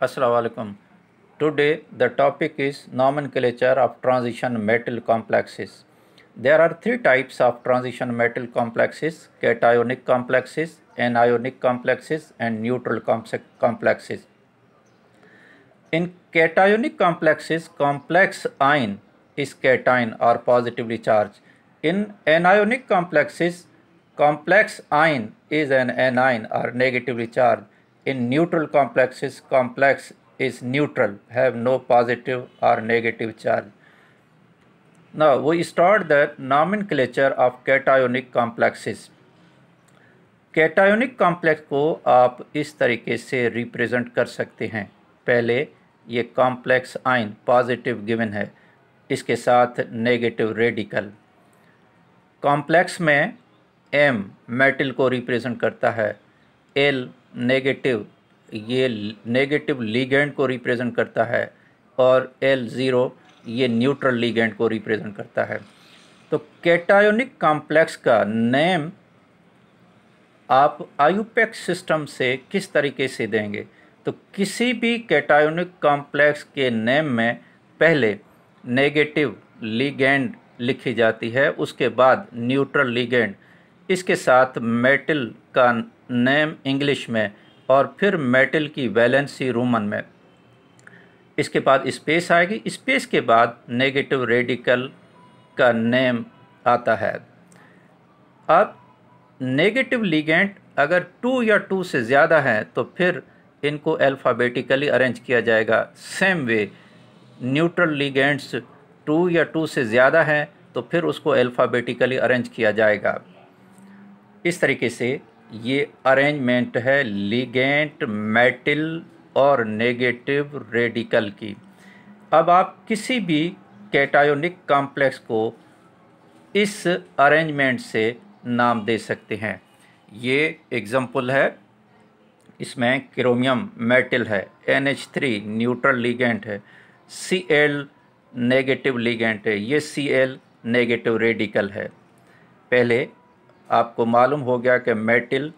Assalamu alaikum. Today the topic is nomenclature of transition metal complexes. There are three types of transition metal complexes: cationic complexes, anionic complexes, and neutral complexes. In cationic complexes, complex ion is cation or positively charged. In anionic complexes, complex ion is an anion or negatively charged. In neutral complexes, complex is neutral, have no positive or negative charge. Now we start the nomenclature of cationic complexes. Cationic complex को आप इस तरीके से represent कर सकते हैं। पहले ये कॉम्प्लेक्स आयन पॉजिटिव गिवन है, इसके साथ नेगेटिव रेडिकल। कॉम्प्लेक्स में एम मेटल को रिप्रेजेंट करता है, एल नेगेटिव, ये नेगेटिव लिगेंड को रिप्रेजेंट करता है, और एल ज़ीरो ये न्यूट्रल लिगेंड को रिप्रेजेंट करता है। तो कैटायोनिक कॉम्प्लेक्स का नेम आप आयुपेक्स सिस्टम से किस तरीके से देंगे? तो किसी भी कैटायोनिक कॉम्प्लेक्स के नेम में पहले नेगेटिव लिगेंड लिखी जाती है, उसके बाद न्यूट्रल लिगेंड, इसके साथ मेटल का नेम इंग्लिश में, और फिर मेटल की वैलेंसी रोमन में। इसके बाद स्पेस आएगी, स्पेस के बाद नेगेटिव रेडिकल का नेम आता है। अब नेगेटिव लिगेंड अगर 2 या 2 से ज़्यादा है तो फिर इनको अल्फ़ाबेटिकली अरेंज किया जाएगा। सेम वे न्यूट्रल लिगेंड्स 2 या 2 से ज़्यादा हैं तो फिर उसको अल्फ़ाबेटिकली अरेंज किया जाएगा। इस तरीके से ये अरेंजमेंट है लिगेंड, मेटल और नेगेटिव रेडिकल की। अब आप किसी भी कैटायोनिक कॉम्प्लेक्स को इस अरेंजमेंट से नाम दे सकते हैं। ये एग्जाम्पल है, इसमें क्रोमियम मेटल है, NH3 न्यूट्रल लिगेंड है, Cl नेगेटिव लिगेंड है, ये Cl नेगेटिव रेडिकल है। पहले आपको मालूम हो गया कि metal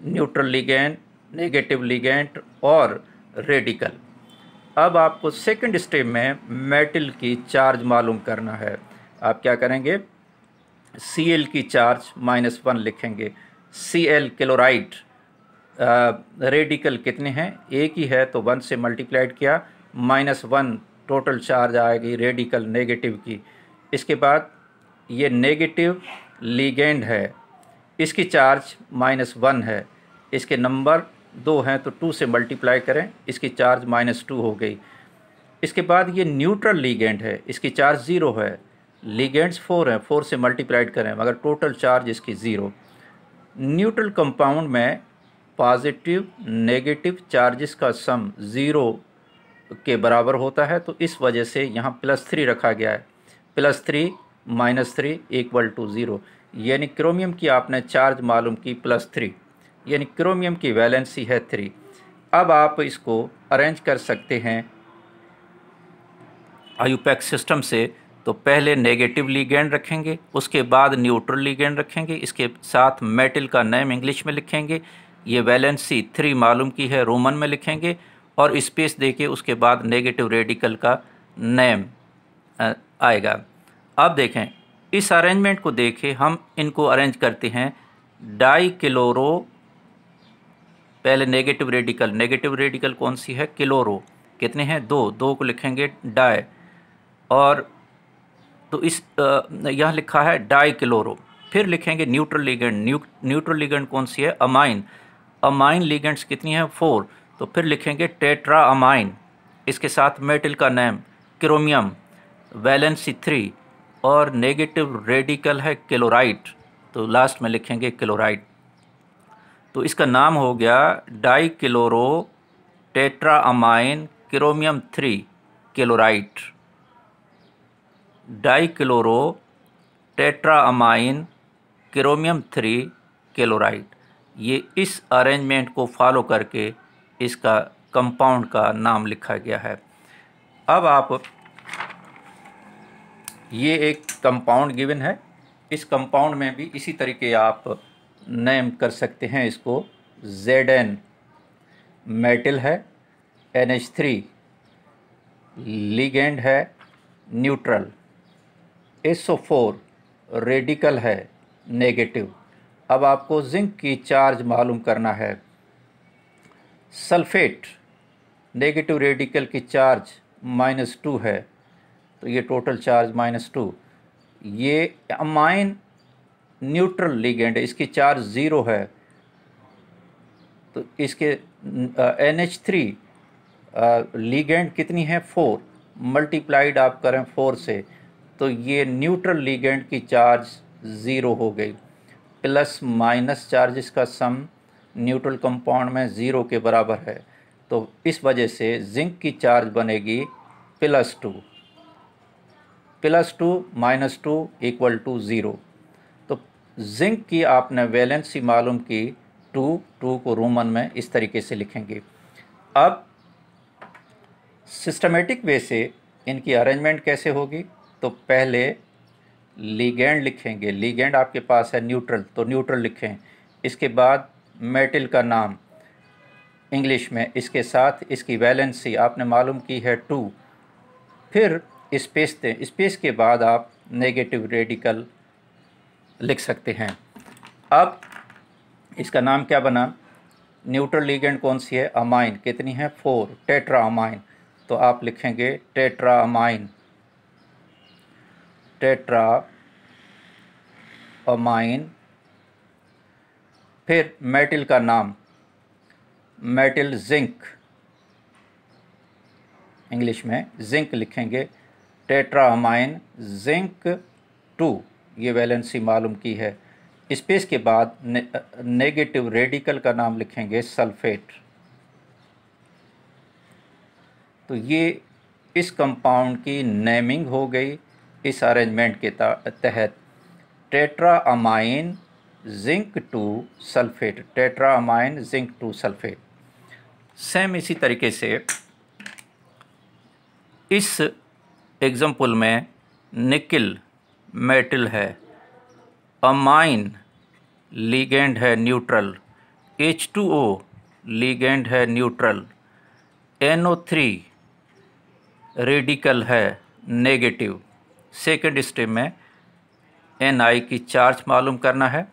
neutral ligand, negative ligand और रेडिकल। अब आपको सेकंड स्टेप में मेटल की चार्ज मालूम करना है। आप क्या करेंगे? Cl की चार्ज -1 लिखेंगे। Cl क्लोराइड, रेडिकल कितने हैं? एक ही है तो 1 से मल्टीप्लाइड किया, -1 टोटल चार्ज आएगी रेडिकल नेगेटिव की। इसके बाद ये नेगेटिव लिगेंड है, इसकी चार्ज -1 है, इसके नंबर 2 हैं तो 2 से मल्टीप्लाई करें, इसकी चार्ज -2 हो गई। इसके बाद ये न्यूट्रल लिगेंड है, इसकी चार्ज 0 है, लिगेंड्स 4 हैं, 4 से मल्टीप्लाइड करें मगर टोटल चार्ज इसकी 0। न्यूट्रल कंपाउंड में पॉजिटिव नेगेटिव चार्जेस का सम 0 के बराबर होता है, तो इस वजह से यहाँ +3 रखा गया है। +3 -3 = 0, यानी क्रोमियम की आपने चार्ज मालूम की +3, यानी क्रोमियम की वैलेंसी है 3। अब आप इसको अरेंज कर सकते हैं आयुपेक्स सिस्टम से। तो पहले नेगेटिव लिगेंड रखेंगे, उसके बाद न्यूट्रल लिगेंड रखेंगे, इसके साथ मेटल का नेम इंग्लिश में लिखेंगे, ये वैलेंसी 3 मालूम की है रोमन में लिखेंगे, और स्पेस देके उसके बाद नेगेटिव रेडिकल का नेम आएगा। अब देखें, इस अरेंजमेंट को देखें, हम इनको अरेंज करते हैं डाई क्लोरो। पहले नेगेटिव रेडिकल कौन सी है? क्लोरो। कितने हैं? 2 को लिखेंगे डाई, और तो इस यहाँ लिखा है डाई क्लोरो। फिर लिखेंगे न्यूट्रल लिगेंड कौन सी है? अमाइन लिगेंड्स कितनी है? 4, तो फिर लिखेंगे टेट्रा अमाइन, इसके साथ मेटल का नेम क्रोमियम, वैलेंसी 3, और नेगेटिव रेडिकल है क्लोराइड, तो लास्ट में लिखेंगे क्लोराइड। तो इसका नाम हो गया di chloro tetra amine chromium 3 chloride. Dichloro tetraamine chromium 3 chloride. ये इस अरेंजमेंट को फॉलो करके इसका कंपाउंड का नाम लिखा गया है। अब आप, ये एक कंपाउंड गिवन है, इस कंपाउंड में भी इसी तरीके आप नेम कर सकते हैं इसको। Zn मेटल है, NH3 लिगेंड है न्यूट्रल, SO4 रेडिकल है नेगेटिव। अब आपको जिंक की चार्ज मालूम करना है। सल्फेट नेगेटिव रेडिकल की चार्ज -2 है, तो ये टोटल चार्ज -2। ये अमाइन न्यूट्रल लिगेंड है, इसकी चार्ज 0 है, तो इसके NH3 लिगेंड कितनी है 4, मल्टीप्लाइड आप करें 4 से, तो ये न्यूट्रल लिगेंड की चार्ज 0 हो गई। प्लस माइनस चार्जेस का सम न्यूट्रल कंपाउंड में 0 के बराबर है, तो इस वजह से जिंक की चार्ज बनेगी +2। +2 -2 = 0। तो जिंक की आपने वैलेंसी मालूम की 2 को रोमन में इस तरीके से लिखेंगे। अब सिस्टमेटिक वे से इनकी अरेंजमेंट कैसे होगी, तो पहले लिगेंड लिखेंगे। लिगेंड आपके पास है न्यूट्रल, तो न्यूट्रल लिखें। इसके बाद मेटल का नाम इंग्लिश में, इसके साथ इसकी वैलेंसी आपने मालूम की है 2, फिर स्पेस दें। स्पेस के बाद आप नेगेटिव रेडिकल लिख सकते हैं। अब इसका नाम क्या बना, न्यूट्रल लिगेंड कौन सी है, अमाइन, कितनी है 4, टेट्रा अमाइन, तो आप लिखेंगे टेट्रा अमाइन, टेट्रा अमाइन। फिर मेटल का नाम, मेटल जिंक, इंग्लिश में जिंक लिखेंगे, टेट्रा अमाइन जिंक 2, ये वैलेंसी मालूम की है। स्पेस के बाद नेगेटिव रेडिकल का नाम लिखेंगे सल्फेट। तो ये इस कंपाउंड की नेमिंग हो गई इस अरेंजमेंट के तहत, tetra amine zinc 2 sulphate, tetra amine zinc 2 sulphate. Same इसी तरीके से इस एग्जाम्पल में निकल मेटल है, अमाइन लिगेंड है न्यूट्रल, H2O लिगेंड है न्यूट्रल, NO3 रेडिकल है नेगेटिव। सेकेंड स्टेप में Ni की चार्ज मालूम करना है।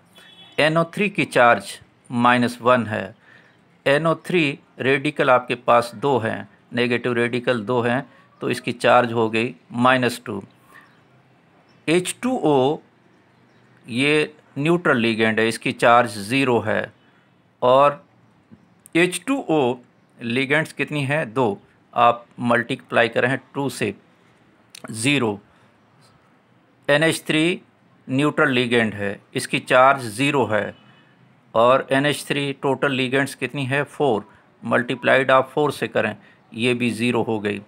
NO3 की चार्ज -1 है। NO3 रेडिकल आपके पास 2 हैं, नेगेटिव रेडिकल 2 हैं, तो इसकी चार्ज हो गई -2। H2O ये न्यूट्रल लिगेंड है, इसकी चार्ज 0 है, और H2O लिगेंड्स कितनी है 2, आप मल्टीप्लाई करें 2 से 0। NH3 न्यूट्रल लिगेंड है, इसकी चार्ज 0 है, और NH3 टोटल लिगेंड्स कितनी है 4, मल्टीप्लाइड आप 4 से करें, ये भी 0 हो गई।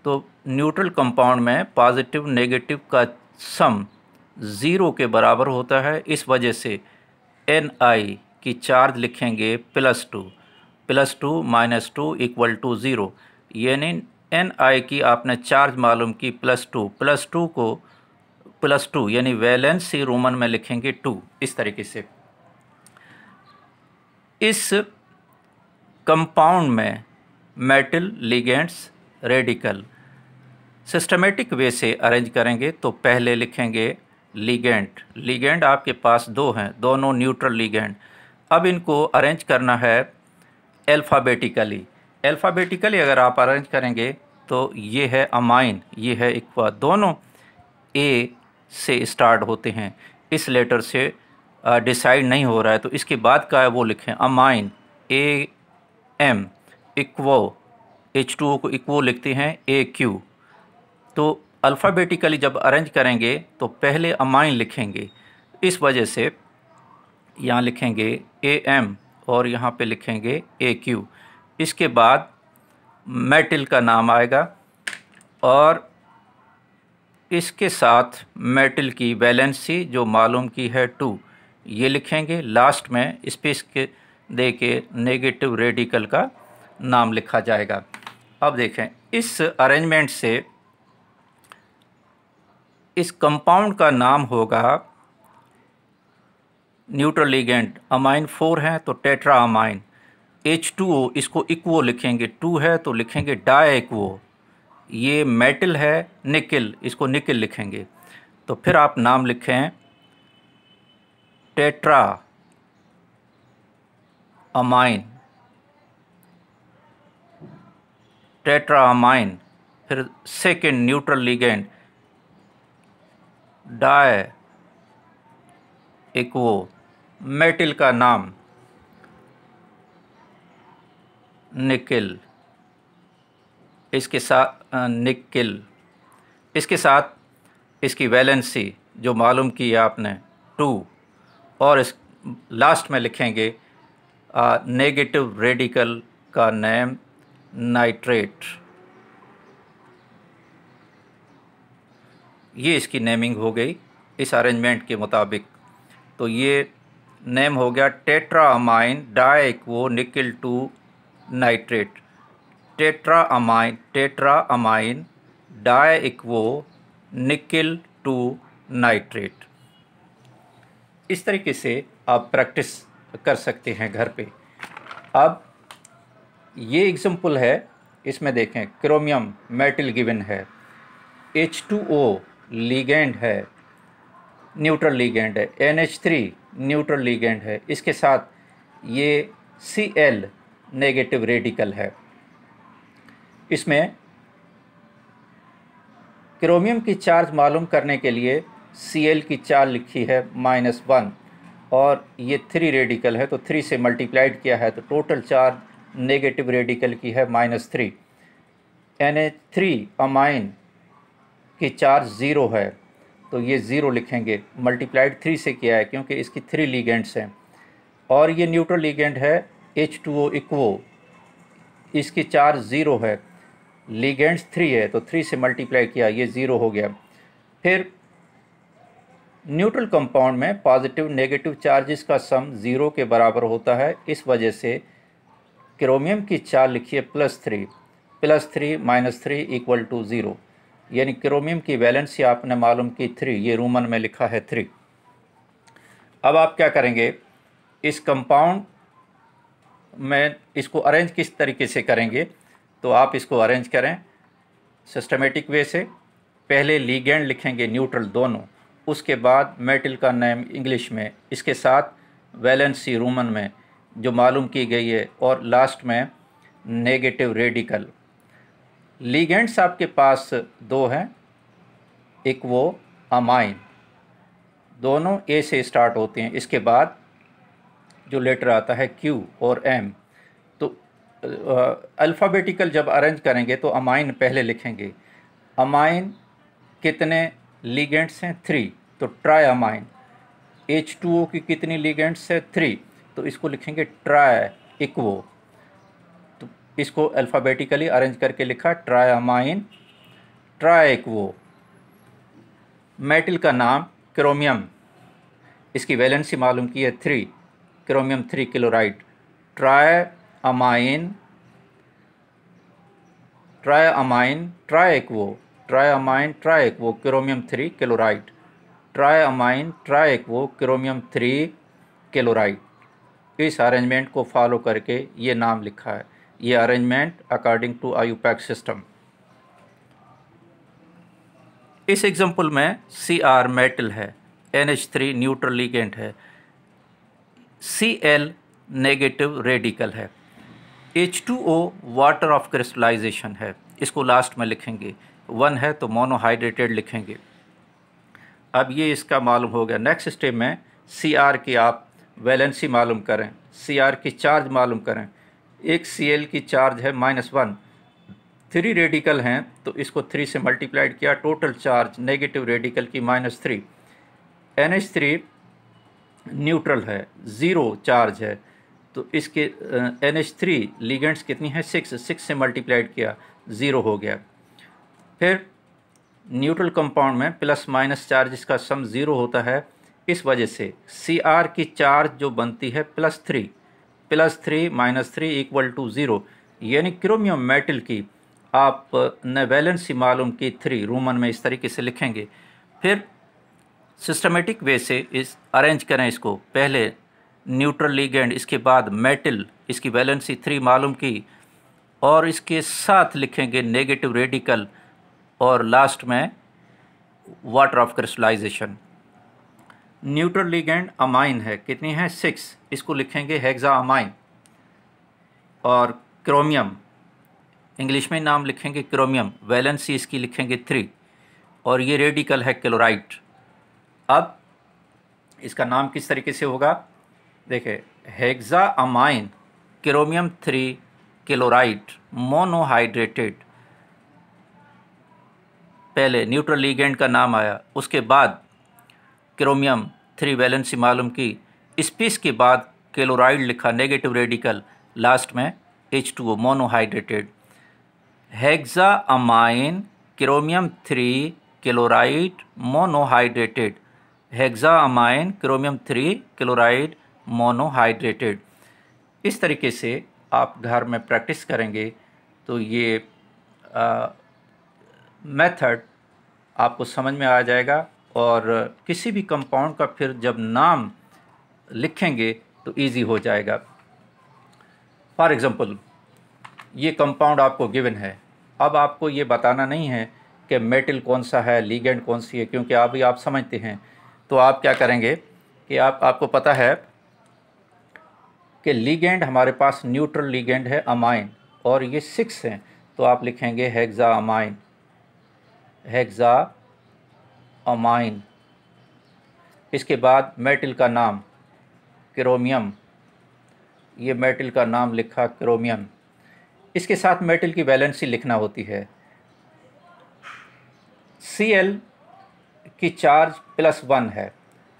तो न्यूट्रल कंपाउंड में पॉजिटिव नेगेटिव का सम 0 के बराबर होता है, इस वजह से Ni की चार्ज लिखेंगे +2, +2 -2 = 0, यानी Ni की आपने चार्ज मालूम की +2 को +2 यानी वैलेंसी रोमन में लिखेंगे 2, इस तरीके से। इस कंपाउंड में metal ligands radical systematic way से अरेंज करेंगे, तो पहले लिखेंगे लिगेंड। लिगेंड आपके पास 2 हैं, दोनों न्यूट्रल लिगेंड। अब इनको अरेंज करना है अल्फ़ाबेटिकली। अल्फ़ाबेटिकली अगर आप अरेंज करेंगे तो ये है अमाइन, ये है इक्वा, दोनों ए से स्टार्ट होते हैं, इस लेटर से डिसाइड नहीं हो रहा है, तो इसके बाद का है वो लिखें अमाइन, AM, इक्वो, H2O को इक्वो लिखते हैं AQ। तो अल्फ़ाबेटिकली जब अरेंज करेंगे तो पहले अमाइन लिखेंगे, इस वजह से यहाँ लिखेंगे AM और यहाँ पे लिखेंगे AQ। इसके बाद मेटल का नाम आएगा और इसके साथ मेटल की वैलेंसी जो मालूम की है 2, ये लिखेंगे। लास्ट में स्पेस के दे के नेगेटिव रेडिकल का नाम लिखा जाएगा। अब देखें इस अरेंजमेंट से इस कंपाउंड का नाम होगा, न्यूट्रल लिगेंड अमाइन 4 हैं तो टेट्रा अमाइन, H2O इसको इक्वो लिखेंगे, 2 है तो लिखेंगे डाई इक्वो। ये मेटल है निकल, इसको निकल लिखेंगे। तो फिर आप नाम लिखें टेट्रा अमाइन, टेट्रा अमाइन। फिर second neutral ligand di aquo, metal का नाम निकल, इसके साथ निकल, इसके साथ इसकी वैलेंसी जो मालूम की आपने 2, और इस लास्ट में लिखेंगे नेगेटिव रेडिकल का नेम नाइट्रेट। ये इसकी नेमिंग हो गई इस अरेंजमेंट के मुताबिक। तो ये नेम हो गया टेट्रा अमाइन डाई इक्वो निकल 2 नाइट्रेट, टेट्रा अमाइन डाई इक्वो निकल 2 नाइट्रेट। इस तरीके से आप प्रैक्टिस कर सकते हैं घर पे। अब ये एग्जाम्पल है, इसमें देखें क्रोमियम मेटल गिवन है, H2O लिगेंड है, न्यूट्रल लिगेंड है, NH3 न्यूट्रल लिगेंड है, इसके साथ ये Cl नेगेटिव रेडिकल है। इसमें क्रोमियम की चार्ज मालूम करने के लिए Cl की चार्ज लिखी है -1 और ये 3 रेडिकल है तो 3 से मल्टीप्लाइड किया है तो टोटल चार्ज नेगेटिव रेडिकल की है -3। NH3 अमाइन की चार्ज 0 है तो ये 0 लिखेंगे, मल्टीप्लाइड 3 से किया है क्योंकि इसकी 3 लिगेंड्स हैं। और ये न्यूट्रल लिगेंड है H2O इक्वो, इसकी चार्ज 0 है, लिगेंड्स 3 है तो 3 से मल्टीप्लाई किया, ये 0 हो गया। फिर न्यूट्रल कंपाउंड में पॉजिटिव नेगेटिव चार्जेस का सम 0 के बराबर होता है, इस वजह से क्रोमियम की चार्ज लिखिए +3, +3 -3 = 0, यानी क्रोमियम की वैलेंसी आपने मालूम की 3, ये रोमन में लिखा है 3। अब आप क्या करेंगे, इस कंपाउंड में इसको अरेंज किस तरीके से करेंगे, तो आप इसको अरेंज करें सिस्टमेटिक वे से। पहले लिगेंड लिखेंगे न्यूट्रल दोनों, उसके बाद मेटल का नेम इंग्लिश में, इसके साथ वैलेंसी रोमन में जो मालूम की गई है, और लास्ट में नेगेटिव रेडिकल। लिगेंड्स आपके पास 2 हैं, इक्वो अमाइन, दोनों ए से स्टार्ट होते हैं, इसके बाद जो लेटर आता है Q और M। तो अल्फ़ाबेटिकल जब अरेंज करेंगे तो अमाइन पहले लिखेंगे। अमाइन कितने लिगेंड्स हैं, 3, तो ट्राई अमाइन। H2O की कितनी लिगेंड्स है, 3, तो इसको लिखेंगे ट्राई इक्वो। तो इसको अल्फ़ाबेटिकली अरेंज करके लिखा tri amine tri aquo. Metal का नाम क्रोमियम, इसकी वैलेंसी मालूम की है 3, chromium 3 chloride, tri amine tri aquo, tri amine tri aquo chromium 3 chloride, tri amine tri aquo chromium 3 chloride. इस अरेंजमेंट को फॉलो करके ये नाम लिखा है, ये arrangement according to IUPAC system. इस एग्जांपल में Cr मेटल है, NH3 न्यूट्रल लिगेंड है, Cl नेगेटिव रेडिकल है, H2O वाटर ऑफ क्रिस्टलाइजेशन है, इसको लास्ट में लिखेंगे, 1 है तो मोनोहाइड्रेटेड लिखेंगे। अब ये इसका मालूम हो गया। नेक्स्ट स्टेप में Cr की आप वैलेंसी मालूम करें, Cr की चार्ज मालूम करें। एक Cl की चार्ज है -1, 3 रेडिकल हैं तो इसको 3 से मल्टीप्लाइड किया, टोटल चार्ज नेगेटिव रेडिकल की -3। NH3 न्यूट्रल है, 0 चार्ज है तो इसके NH3 लिगेंड्स कितनी है, 6 से मल्टीप्लाइड किया, 0 हो गया। फिर न्यूट्रल कंपाउंड में प्लस माइनस चार्जेस का सम 0 होता है, इस वजह से Cr की चार्ज जो बनती है +3 -3 = 0, यानी क्रोमियम मेटल की आप ने वैलेंसी मालूम की 3, रोमन में इस तरीके से लिखेंगे। फिर सिस्टमेटिक वे से इस अरेंज करें इसको, पहले न्यूट्रल लिगेंड, इसके बाद मेटल, इसकी वैलेंसी 3 मालूम की, और इसके साथ लिखेंगे नेगेटिव रेडिकल, और लास्ट में water of crystallisation. Neutral ligand amine है, कितनी है 6, इसको लिखेंगे हेक्सा अमाइन। और क्रोमियम, इंग्लिश में नाम लिखेंगे क्रोमियम, वैलेंसी इसकी लिखेंगे 3, और ये रेडिकल है क्लोराइड। अब इसका नाम किस तरीके से होगा, देखिए हेक्सा अमाइन क्रोमियम 3 क्लोराइड मोनोहाइड्रेटेड। पहले न्यूट्रल लिगेंड का नाम आया, उसके बाद क्रोमियम 3 वैलेंसी मालूम की, स्पेस के बाद क्लोराइड लिखा नेगेटिव रेडिकल, लास्ट में H2O monohydrated. Hexa amine chromium 3 chloride monohydrated, hexa amine chromium 3 chloride monohydrated. इस तरीके से आप घर में प्रैक्टिस करेंगे तो ये मेथड आपको समझ में आ जाएगा, और किसी भी कंपाउंड का फिर जब नाम लिखेंगे तो इजी हो जाएगा। फॉर एग्जांपल ये कंपाउंड आपको गिवन है, अब आपको ये बताना नहीं है कि मेटल कौन सा है, लिगेंड कौन सी है, क्योंकि अभी आप समझते हैं। तो आप क्या करेंगे कि आपको पता है कि लिगेंड हमारे पास न्यूट्रल लिगेंड है अमाइन, और ये 6 हैं, तो आप लिखेंगे हेक्सा अमाइन, हेक्सा अमाइन। इसके बाद मेटल का नाम क्रोमियम, ये मेटल का नाम लिखा क्रोमियम। इसके साथ मेटल की वैलेंसी लिखना होती है। Cl की चार्ज +1 है,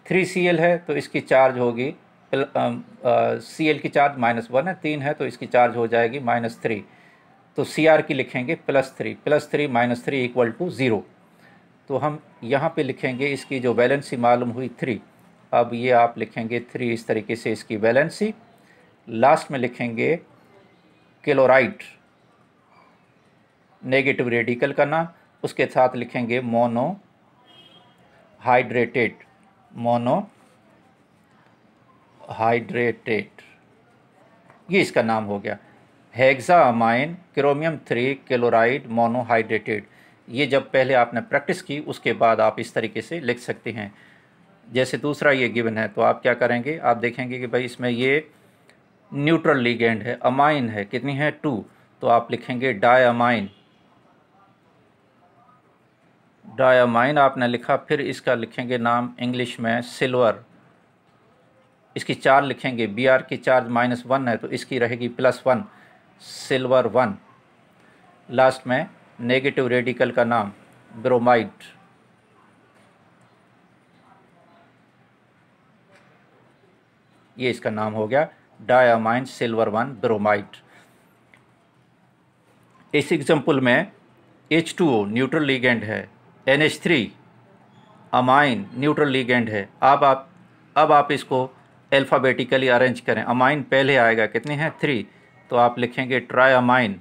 3Cl है तो इसकी चार्ज होगी, Cl की चार्ज -1 है, 3 है तो इसकी चार्ज हो जाएगी -3, तो Cr की लिखेंगे +3, +3 -3 = 0। तो हम यहाँ पे लिखेंगे इसकी जो वैलेंसी मालूम हुई 3, अब ये आप लिखेंगे 3 इस तरीके से इसकी वैलेंसी, लास्ट में लिखेंगे क्लोराइड नेगेटिव रेडिकल का नाम, उसके साथ लिखेंगे मोनोहाइड्रेटेड, मोनोहाइड्रेटेड, ये इसका नाम हो गया हेक्सा अमाइन क्रोमियम 3 क्लोराइड मोनोहाइड्रेटेड। ये जब पहले आपने प्रैक्टिस की उसके बाद आप इस तरीके से लिख सकते हैं। जैसे दूसरा ये गिवन है तो आप क्या करेंगे, आप देखेंगे कि भाई इसमें ये न्यूट्रल लिगेंड है, अमाइन है, कितनी है 2, तो आप लिखेंगे डायअमाइन, डायअमाइन आपने लिखा, फिर इसका लिखेंगे नाम इंग्लिश में सिल्वर, इसकी चार्ज लिखेंगे, Br की चार्ज -1 है तो इसकी रहेगी +1, सिल्वर 1, लास्ट में नेगेटिव रेडिकल का नाम ब्रोमाइड, ये इसका नाम हो गया डायअमाइन सिल्वर 1 ब्रोमाइड। इस एग्जांपल में H2O न्यूट्रल लिगेंड है, NH3 अमाइन न्यूट्रल लिगेंड है। अब आप इसको अल्फ़ाबेटिकली अरेंज करें, अमाइन पहले आएगा, कितने हैं 3, तो आप लिखेंगे ट्रायअमाइन,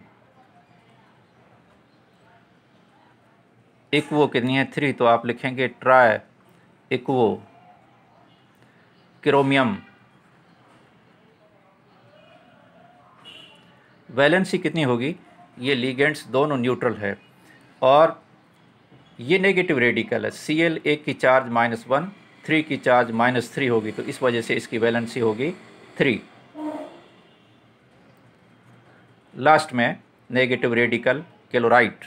इक्वो कितनी है 3, तो आप लिखेंगे ट्राई इक्वो, क्रोमियम, वैलेंसी कितनी होगी, ये लिगेंड्स दोनों न्यूट्रल है और ये नेगेटिव रेडिकल है, Cl एक की चार्ज -1, 3 की चार्ज -3 होगी, तो इस वजह से इसकी वैलेंसी होगी 3। लास्ट में नेगेटिव रेडिकल क्लोराइड।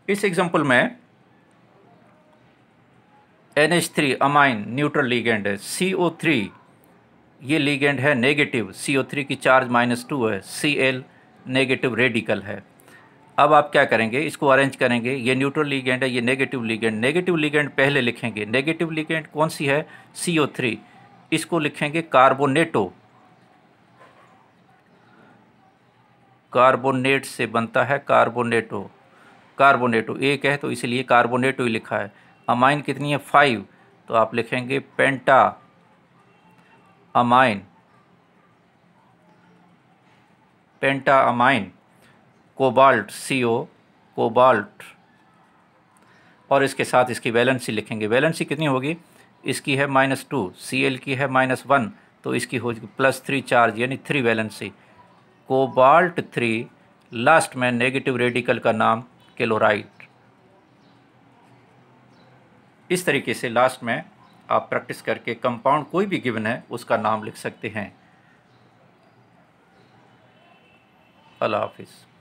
इस एग्जांपल में NH3 अमाइन न्यूट्रल लिगेंड है, CO3 ये लिगेंड है नेगेटिव, CO3 की चार्ज -2 है, Cl नेगेटिव रेडिकल है। अब आप क्या करेंगे, इसको अरेंज करेंगे, ये न्यूट्रल लिगेंड है, ये नेगेटिव लिगेंड, नेगेटिव लिगेंड पहले लिखेंगे, नेगेटिव लिगेंड कौन सी है CO3, इसको लिखेंगे कार्बोनेटो, कार्बोनेट से बनता है कार्बोनेटो, कार्बोनेटो एक है तो इसलिए कार्बोनेटो ही लिखा है। अमाइन कितनी है 5, तो आप लिखेंगे पेंटा अमाइन, पेंटा अमाइन। कोबाल्ट CO कोबाल्ट, और इसके साथ इसकी वैलेंसी लिखेंगे। वैलेंसी कितनी होगी, इसकी है -2, Cl की है -1, तो इसकी होगी +3 चार्ज यानी 3 वैलेंसी। कोबाल्ट 3 लास्ट में नेगेटिव रेडिकल का नाम क्लोराइड। इस तरीके से लास्ट में आप प्रैक्टिस करके कंपाउंड कोई भी गिवन है उसका नाम लिख सकते हैं। अल्लाह हाफिज़।